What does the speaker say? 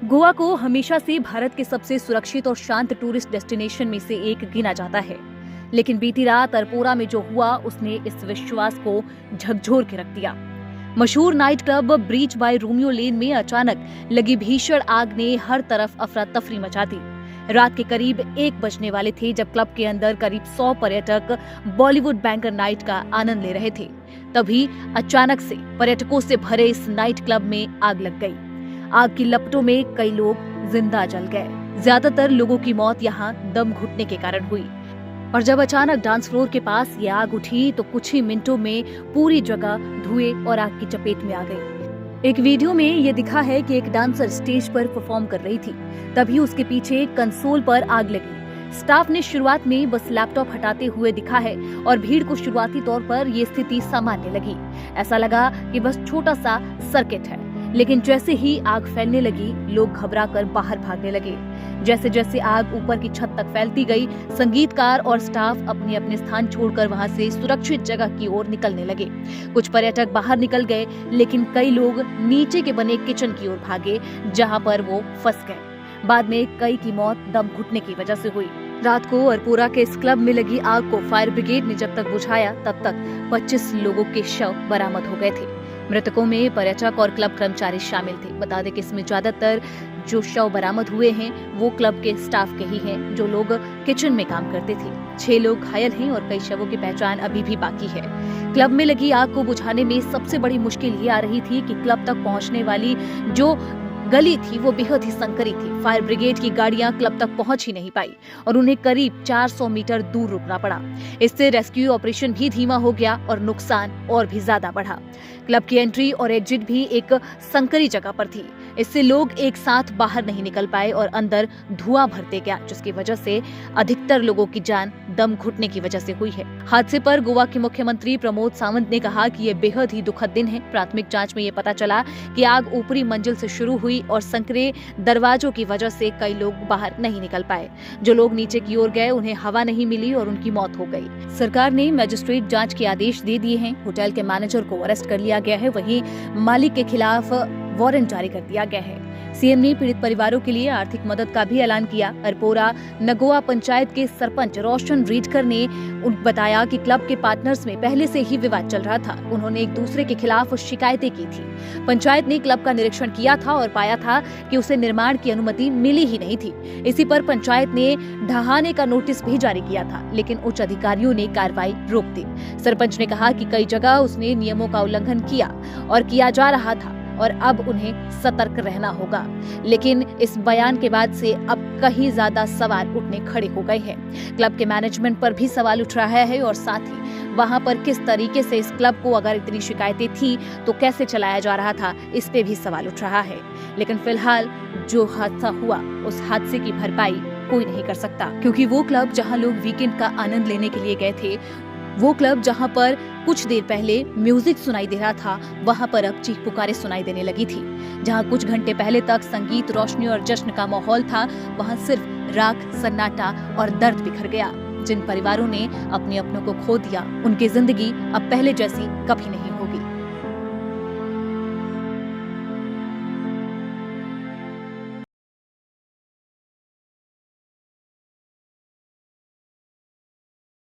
गोवा को हमेशा से भारत के सबसे सुरक्षित और शांत टूरिस्ट डेस्टिनेशन में से एक गिना जाता है, लेकिन बीती रात अरपोरा में जो हुआ उसने इस विश्वास को झकझोर के रख दिया। मशहूर night club Birch by Romeo Lane में अचानक लगी भीषण आग ने हर तरफ अफरा तफरी मचा दी। रात के करीब 1 बजने वाले थे जब क्लब के अंदर करीब 100 पर्यटक बॉलीवुड बैंकर नाइट का आनंद ले रहे थे। तभी अचानक से पर्यटकों से भरे इस नाइट क्लब में आग लग गई। आग की लपटों में कई लोग जिंदा जल गए। ज्यादातर लोगों की मौत यहाँ दम घुटने के कारण हुई। और जब अचानक डांस फ्लोर के पास ये आग उठी तो कुछ ही मिनटों में पूरी जगह धुएं और आग की चपेट में आ गई। एक वीडियो में ये दिखा है कि एक डांसर स्टेज पर परफॉर्म कर रही थी, तभी उसके पीछे कंसोल पर आग लगी। स्टाफ ने शुरुआत में बस लैपटॉप हटाते हुए दिखा है और भीड़ को शुरुआती तौर पर ये स्थिति सामान्य लगी। ऐसा लगा कि बस छोटा सा सर्किट है, लेकिन जैसे ही आग फैलने लगी लोग घबराकर बाहर भागने लगे। जैसे जैसे आग ऊपर की छत तक फैलती गई, संगीतकार और स्टाफ अपने अपने स्थान छोड़कर वहां से सुरक्षित जगह की ओर निकलने लगे। कुछ पर्यटक बाहर निकल गए, लेकिन कई लोग नीचे के बने किचन की ओर भागे, जहां पर वो फंस गए। बाद में कई की मौत दम घुटने की वजह से हुई। रात को अरपोरा के इस क्लब में लगी आग को फायर ब्रिगेड ने जब तक बुझाया तब तक 25 लोगों के शव बरामद हो गए थे। मृतकों में पर्यटक और क्लब कर्मचारी शामिल थे। बता दें कि इसमें ज्यादातर जो शव बरामद हुए हैं वो क्लब के स्टाफ के ही हैं, जो लोग किचन में काम करते थे। 6 लोग घायल हैं और कई शवों की पहचान अभी भी बाकी है। क्लब में लगी आग को बुझाने में सबसे बड़ी मुश्किल ये आ रही थी कि क्लब तक पहुंचने वाली जो गली थी वो बेहद ही संकरी थी। फायर ब्रिगेड की गाड़ियां क्लब तक पहुंच ही नहीं पाई और उन्हें करीब 400 मीटर दूर रुकना पड़ा। इससे रेस्क्यू ऑपरेशन भी धीमा हो गया और नुकसान और भी ज्यादा बढ़ा। क्लब की एंट्री और एग्जिट भी एक संकरी जगह पर थी। इससे लोग एक साथ बाहर नहीं निकल पाए और अंदर धुआं भरते गया, जिसकी वजह से अधिकतर लोगों की जान दम घुटने की वजह से हुई है। हादसे पर गोवा के मुख्यमंत्री प्रमोद सावंत ने कहा कि ये बेहद ही दुखद दिन है। प्राथमिक जांच में ये पता चला कि आग ऊपरी मंजिल से शुरू हुई और संकरे दरवाजों की वजह से कई लोग बाहर नहीं निकल पाए। जो लोग नीचे की ओर गए उन्हें हवा नहीं मिली और उनकी मौत हो गई। सरकार ने मजिस्ट्रेट जांच के आदेश दे दिए हैं। होटल के मैनेजर को अरेस्ट कर लिया गया है, वहीं मालिक के खिलाफ वारंट जारी कर दिया गया है। सीएम ने पीड़ित परिवारों के लिए आर्थिक मदद का भी ऐलान किया। अरपोरा नगोआ पंचायत के सरपंच रोशन रीडकर ने बताया कि क्लब के पार्टनर्स में पहले से ही विवाद चल रहा था। उन्होंने एक दूसरे के खिलाफ शिकायतें की थी। पंचायत ने क्लब का निरीक्षण किया था और पाया था कि उसे निर्माण की अनुमति मिली ही नहीं थी। इसी पर पंचायत ने ढहाने का नोटिस भी जारी किया था, लेकिन उच्च अधिकारियों ने कार्रवाई रोक दी। सरपंच ने कहा कि कई जगह उसने नियमों का उल्लंघन किया और किया जा रहा था और अब उन्हें सतर्क रहना होगा। लेकिन इस बयान के बाद से अब कहीं ज्यादा सवाल उठने खड़े हो गए हैं। क्लब के मैनेजमेंट पर भी सवाल उठ रहा है और साथ ही वहां पर किस तरीके से इस क्लब को अगर इतनी शिकायतें थी तो कैसे चलाया जा रहा था, इस पे भी सवाल उठ रहा है। लेकिन फिलहाल जो हादसा हुआ उस हादसे की भरपाई कोई नहीं कर सकता, क्योंकि वो क्लब जहां लोग वीकेंड का आनंद लेने के लिए गए थे, वो क्लब जहां पर कुछ देर पहले म्यूजिक सुनाई दे रहा था, वहां पर अब चीख पुकारें सुनाई देने लगी थी। जहां कुछ घंटे पहले तक संगीत, रोशनी और जश्न का माहौल था, वहां सिर्फ राख, सन्नाटा और दर्द बिखर गया। जिन परिवारों ने अपने अपनों को खो दिया, उनकी जिंदगी अब पहले जैसी कभी नहीं होगी।